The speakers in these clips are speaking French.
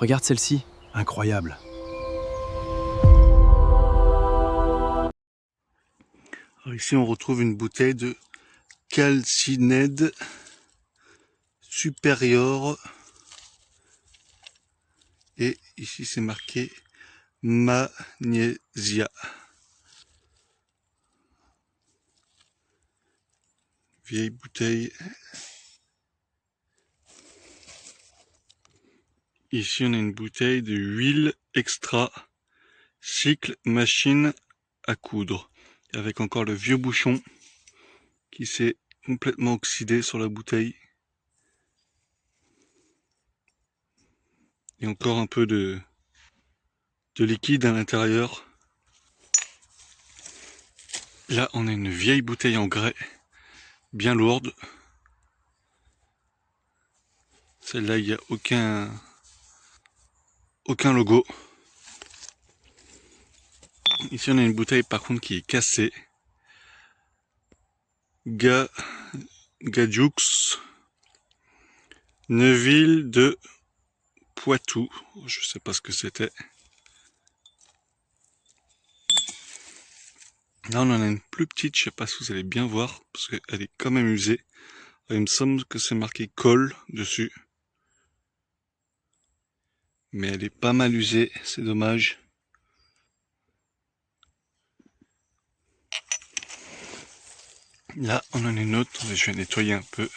Regarde celle-ci, incroyable. Alors ici on retrouve une bouteille de calcinède supérieur et ici c'est marqué magnésia. Vieille bouteille. Ici on a une bouteille de huile extra cycle machine à coudre avec encore le vieux bouchon qui s'est complètement oxydé sur la bouteille et encore un peu de liquide à l'intérieur. Là on a une vieille bouteille en grès bien lourde. Celle-là il n'y a aucun logo. Ici on a une bouteille par contre qui est cassée. Gadjoux, Neuville de Poitou. Je sais pas ce que c'était. Là on en a une plus petite, je sais pas si vous allez bien voir, parce qu'elle est quand même usée. Il me semble que c'est marqué colle dessus. Mais elle est pas mal usée, c'est dommage. Là on en a une autre, je vais nettoyer un peu.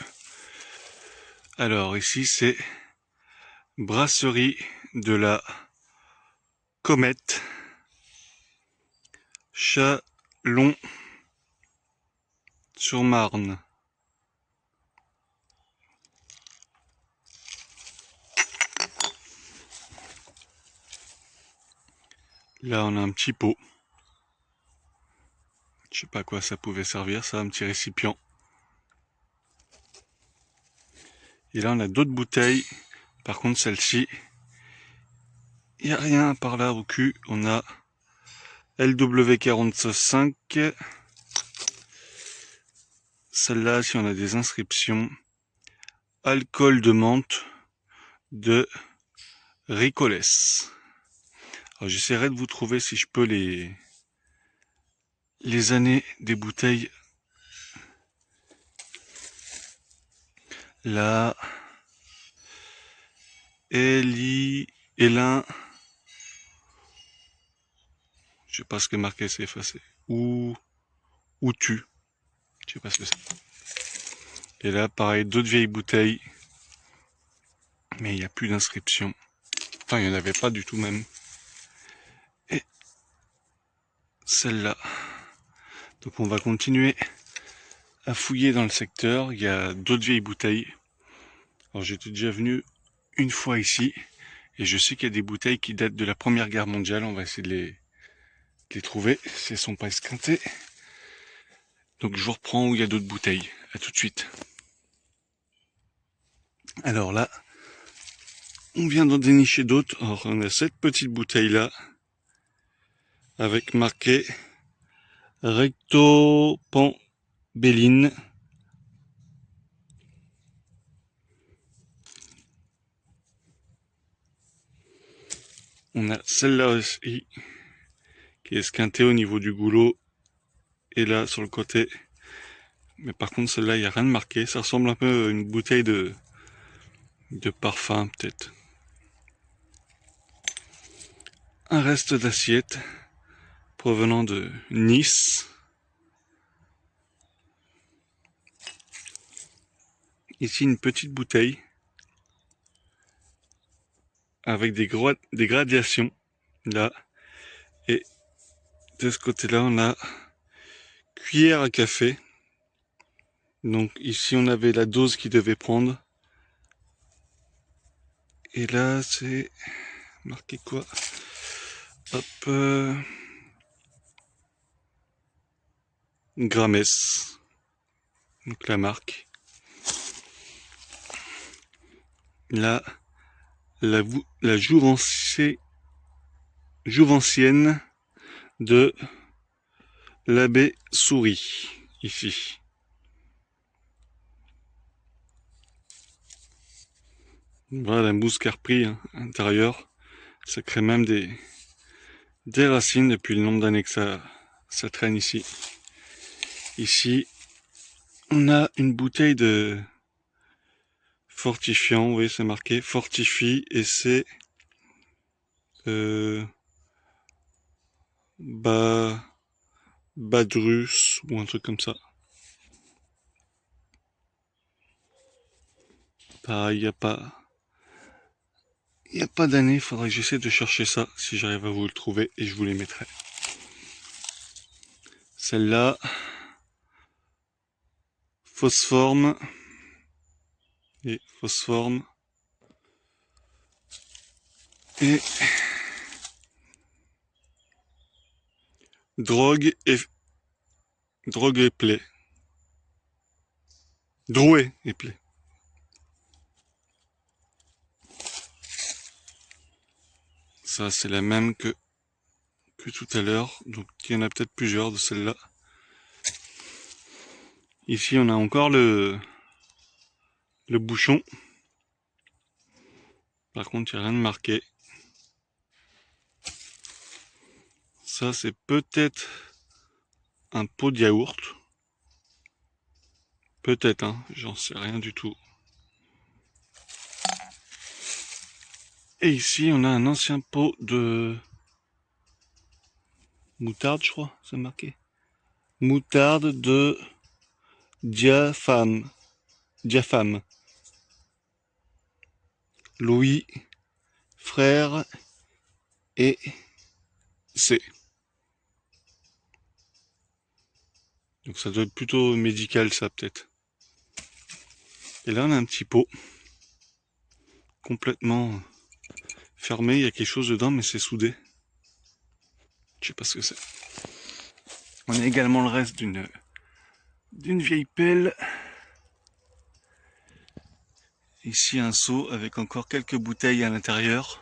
Alors ici c'est brasserie de la Comète, Chalon-sur-Marne. Là on a un petit pot. Je sais pas à quoi ça pouvait servir, ça, un petit récipient. Et là on a d'autres bouteilles. Par contre celle-ci, il n'y a rien par là au cul. On a LW45. Celle-là, si on a des inscriptions. Alcool de menthe de Ricoles. Alors j'essaierai de vous trouver si je peux les années des bouteilles. Là, Elin, je sais pas ce que marqué, c'est effacé. Ou tu, je sais pas ce que c'est. Et là, pareil, d'autres vieilles bouteilles, mais il n'y a plus d'inscription. Enfin, il n'y en avait pas du tout même. Et celle-là. Donc on va continuer à fouiller dans le secteur. Il y a d'autres vieilles bouteilles. Alors j'étais déjà venu une fois ici et je sais qu'il y a des bouteilles qui datent de la Première Guerre mondiale. On va essayer de les trouver si elles sont pas esquintées. Donc je vous reprends où il y a d'autres bouteilles. À tout de suite. Alors là, on vient d'en dénicher d'autres. Alors on a cette petite bouteille là avec marqué Recto Béline. On a celle-là aussi qui est esquintée au niveau du goulot et là sur le côté. Mais par contre celle-là il n'y a rien de marqué. Ça ressemble un peu à une bouteille de parfum peut-être. Un reste d'assiette provenant de Nice. Ici une petite bouteille avec des gradations là. Et de ce côté-là on a cuillère à café. Donc ici on avait la dose qu'il devait prendre. Et là c'est marqué quoi? Hop, Grammes. Donc la marque. Là, la Jouvencienne de l'abbé Souris, ici. Voilà la mousse qui a repris hein, à l'intérieur. Ça crée même des racines depuis le nombre d'années que ça traîne ici. Ici, on a une bouteille de fortifiant, vous voyez c'est marqué fortifie et c'est euh, Badrus ou un truc comme ça. Pareil, il y a pas d'année, il faudrait que j'essaie de chercher ça si j'arrive à vous le trouver et je vous les mettrai. Celle-là, Phosphorme et Phosphorme et drogue et play. Drouet et play. Ça c'est la même que tout à l'heure, donc il y en a peut-être plusieurs de celles-là. Ici on a encore le bouchon. Par contre il n'y a rien de marqué. Ça c'est peut-être un pot de yaourt. Peut-être, hein, j'en sais rien du tout. Et ici on a un ancien pot de moutarde, je crois, c'est marqué. Moutarde de diaphane. Diaphane. Louis, frère et C. Donc ça doit être plutôt médical ça peut-être. Et là on a un petit pot complètement fermé, il y a quelque chose dedans mais c'est soudé. Je sais pas ce que c'est. On a également le reste d'une vieille pelle. Ici un seau avec encore quelques bouteilles à l'intérieur.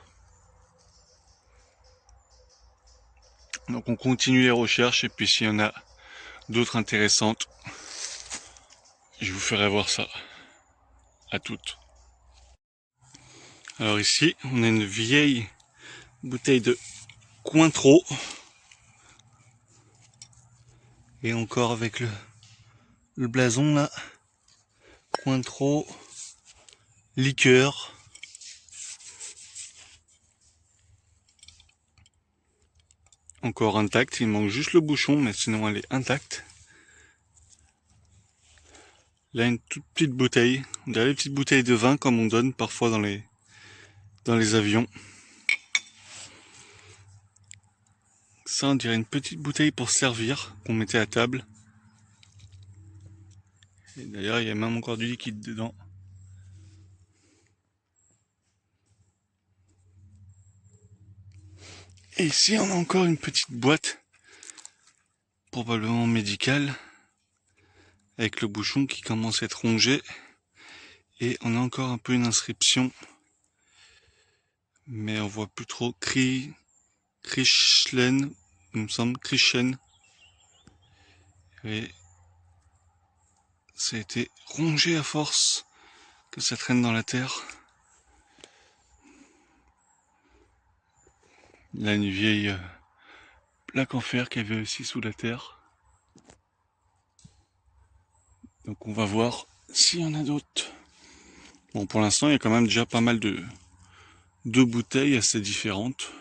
Donc on continue les recherches et puis s'il y en a d'autres intéressantes, je vous ferai voir ça. À toutes. Alors ici, on a une vieille bouteille de Cointreau. Et encore avec le blason là. Cointreau, liqueur. Encore intacte, il manque juste le bouchon, mais sinon elle est intacte. Là, une toute petite bouteille. On dirait les petites bouteilles de vin comme on donne parfois dans les avions. Ça, on dirait une petite bouteille pour servir qu'on mettait à table. Et d'ailleurs, il y a même encore du liquide dedans. Et ici, on a encore une petite boîte, probablement médicale, avec le bouchon qui commence à être rongé. Et on a encore un peu une inscription, mais on voit plus trop. Krischlen, il me semble, Krichen. Et ça a été rongé à force que ça traîne dans la terre. Là, une vieille plaque en fer qu'il y avait aussi sous la terre. Donc on va voir s'il y en a d'autres. Bon, pour l'instant, il y a quand même déjà pas mal de bouteilles assez différentes.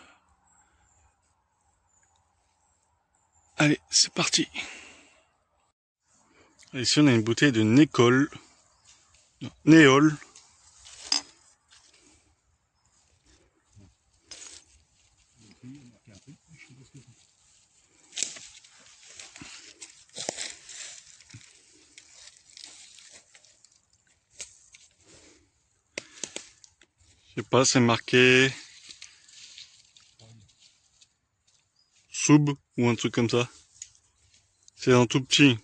Allez, c'est parti. Et ici, on a une bouteille de Nécole. Néol. Je sais pas, c'est marqué Soub ou un truc comme ça. C'est un tout petit.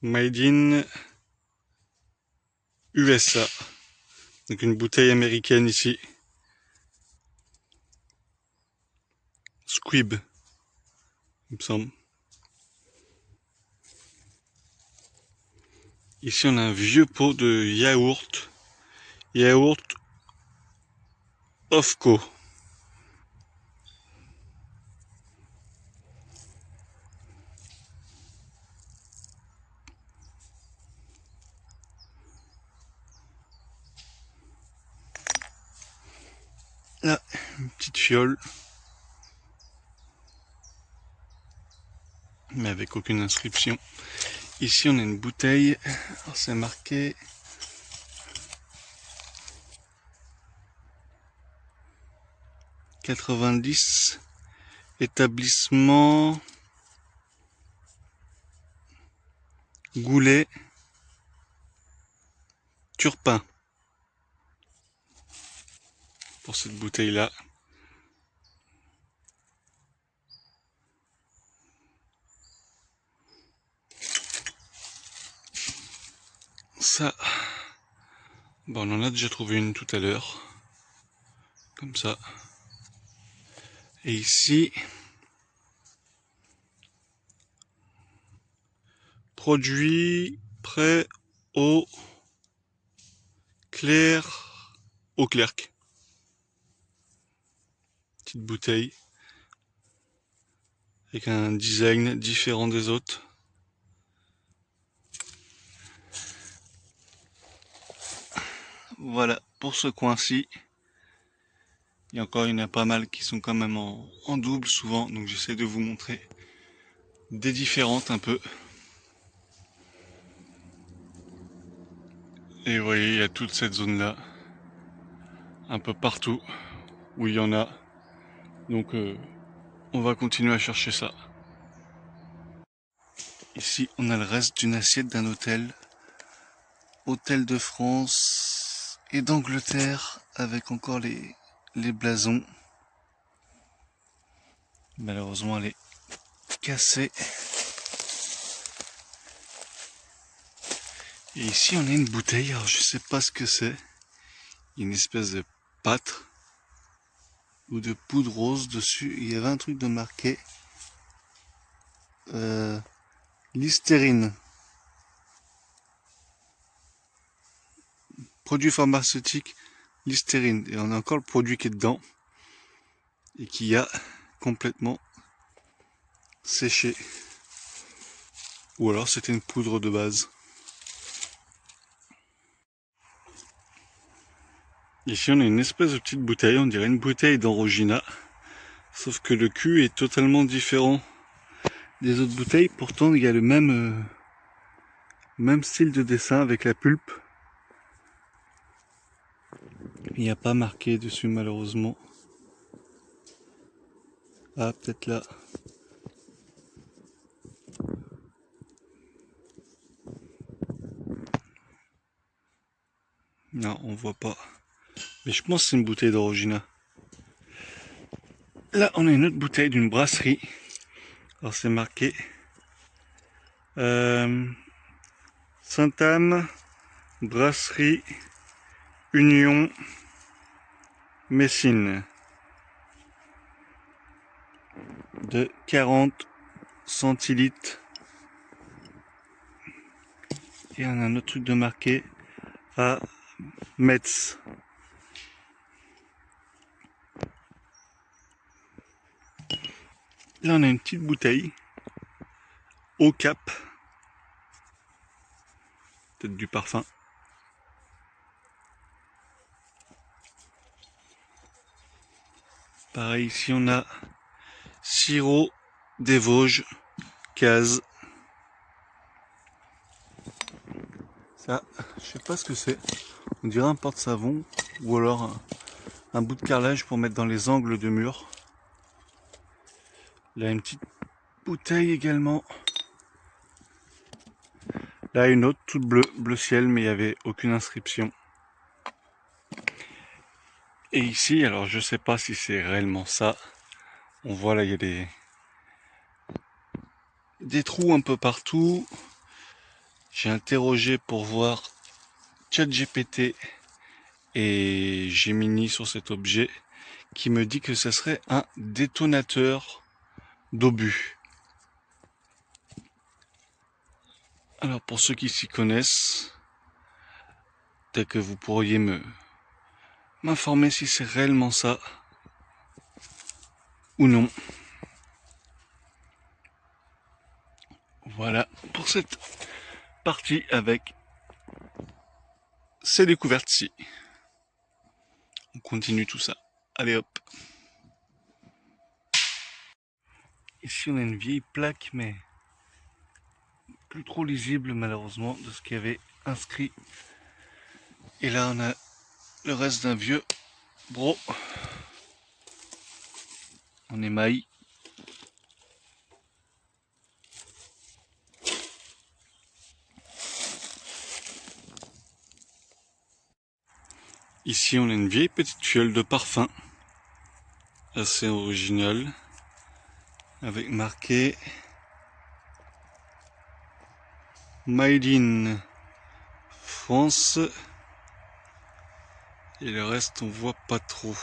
Made in USA. Donc une bouteille américaine ici. Squib, il me semble. Ici on a un vieux pot de yaourt. Yaourt Ofco. Là, une petite fiole. Mais avec aucune inscription. Ici on a une bouteille. Alors c'est marqué 90 établissement Goulet Turpin pour cette bouteille là. Ça, bon, on en a déjà trouvé une tout à l'heure, comme ça. Et ici, produit prêt au au Clerc. Petite bouteille avec un design différent des autres. Voilà pour ce coin-ci. Il y en a pas mal qui sont quand même en double souvent, donc j'essaie de vous montrer des différentes un peu. Et vous voyez, il y a toute cette zone-là, un peu partout où il y en a. Donc on va continuer à chercher ça. Ici, on a le reste d'une assiette d'un hôtel. Hôtel de France et d'Angleterre avec encore les blasons. Malheureusement, elle est cassée. Et ici, on a une bouteille. Alors, je sais pas ce que c'est. Une espèce de pâte ou de poudre rose dessus. Il y avait un truc de marqué Listerine. Produit pharmaceutique Listerine. Et on a encore le produit qui est dedans et qui a complètement séché. Ou alors c'était une poudre de base. Ici on a une espèce de petite bouteille, on dirait une bouteille d'Orangina. Sauf que le cul est totalement différent des autres bouteilles. Pourtant il y a le même style de dessin avec la pulpe. Il n'y a pas marqué dessus malheureusement. Ah, peut-être là. Non, on voit pas. Mais je pense que c'est une bouteille d'Orangina. Là, on a une autre bouteille d'une brasserie. Alors c'est marqué Sainte-Anne, brasserie Union Messine. De 40 centilitres. Et on a un autre truc de marqué à Metz. Là on a une petite bouteille au cap, peut-être du parfum. Pareil ici on a sirop des Vosges, case. Ça, je sais pas ce que c'est. On dirait un porte-savon ou alors un bout de carrelage pour mettre dans les angles de mur. Là une petite bouteille également. Là une autre toute bleue, bleu ciel, mais il n'y avait aucune inscription. Et ici, alors je sais pas si c'est réellement ça. On voit là il y a des trous un peu partout. J'ai interrogé pour voir ChatGPT et Gemini sur cet objet qui me dit que ce serait un détonateur d'obus. Alors pour ceux qui s'y connaissent, peut-être que vous pourriez m'informer si c'est réellement ça ou non. Voilà pour cette partie avec ces découvertes-ci. On continue tout ça. Allez hop. Ici on a une vieille plaque mais plus trop lisible malheureusement de ce qu'il y avait inscrit. Et là on a le reste d'un vieux bro en émail. Ici on a une vieille petite fiole de parfum assez originale avec marqué Made in France et le reste on voit pas trop.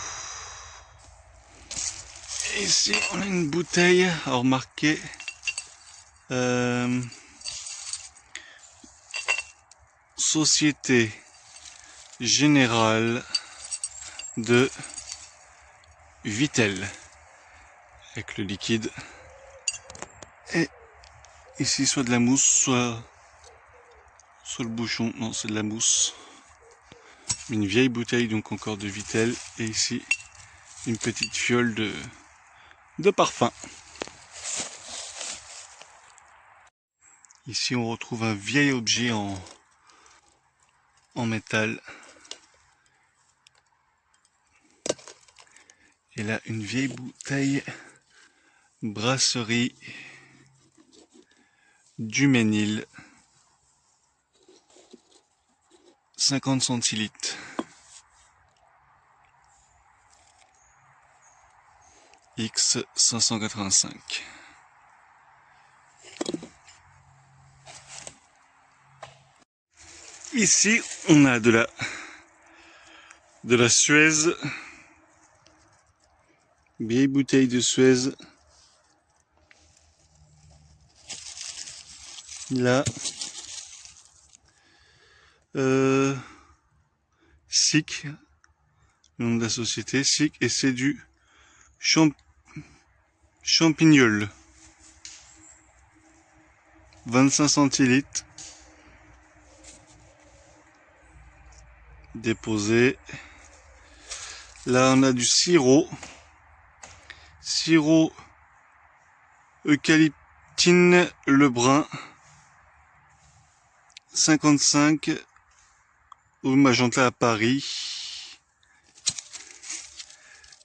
Et ici on a une bouteille alors marquée Société Générale de Vittel avec le liquide et ici soit de la mousse soit le bouchon, non c'est de la mousse, une vieille bouteille donc encore de Vittel et ici une petite fiole de parfum. Ici on retrouve un vieil objet en métal. Et là, une vieille bouteille brasserie du Ménil. 50 centilitres. X 585. Ici, on a de la Suez. Vieille bouteille de Suez. Là. SIC. Le nom de la société. SIC. Et c'est du Champignol. 25 centilitres. Déposé. Là, on a du sirop. Sirop eucalyptine Lebrun 55 au Magenta à Paris.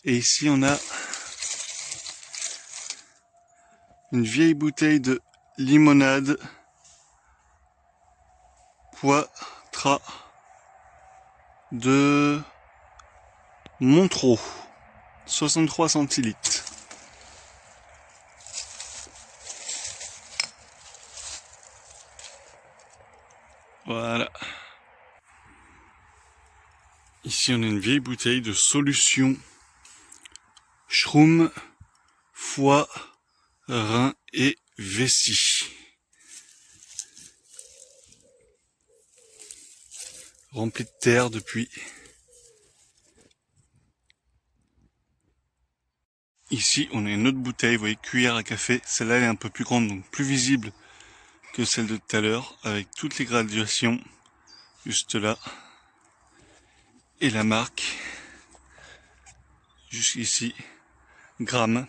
Et ici on a une vieille bouteille de limonade Poitras de Montreux. 63 centilitres. Voilà. Ici, on a une vieille bouteille de solution Schrum, foie, rein et vessie. Remplie de terre depuis. Ici, on a une autre bouteille, vous voyez, cuillère à café. Celle-là, elle est un peu plus grande, donc plus visible que celle de tout à l'heure, avec toutes les gradations, juste là. Et la marque, jusqu'ici, Grams.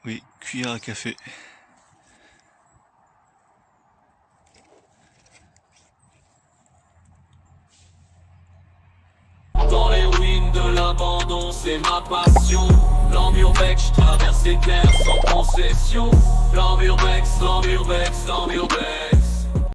Oui, cuillère à café. Dans les ruines de l'abandon, c'est ma passion. L'Amurbex, je traverse les terres sans concession. L'Amurbex, l'Amurbex, l'Amurbex.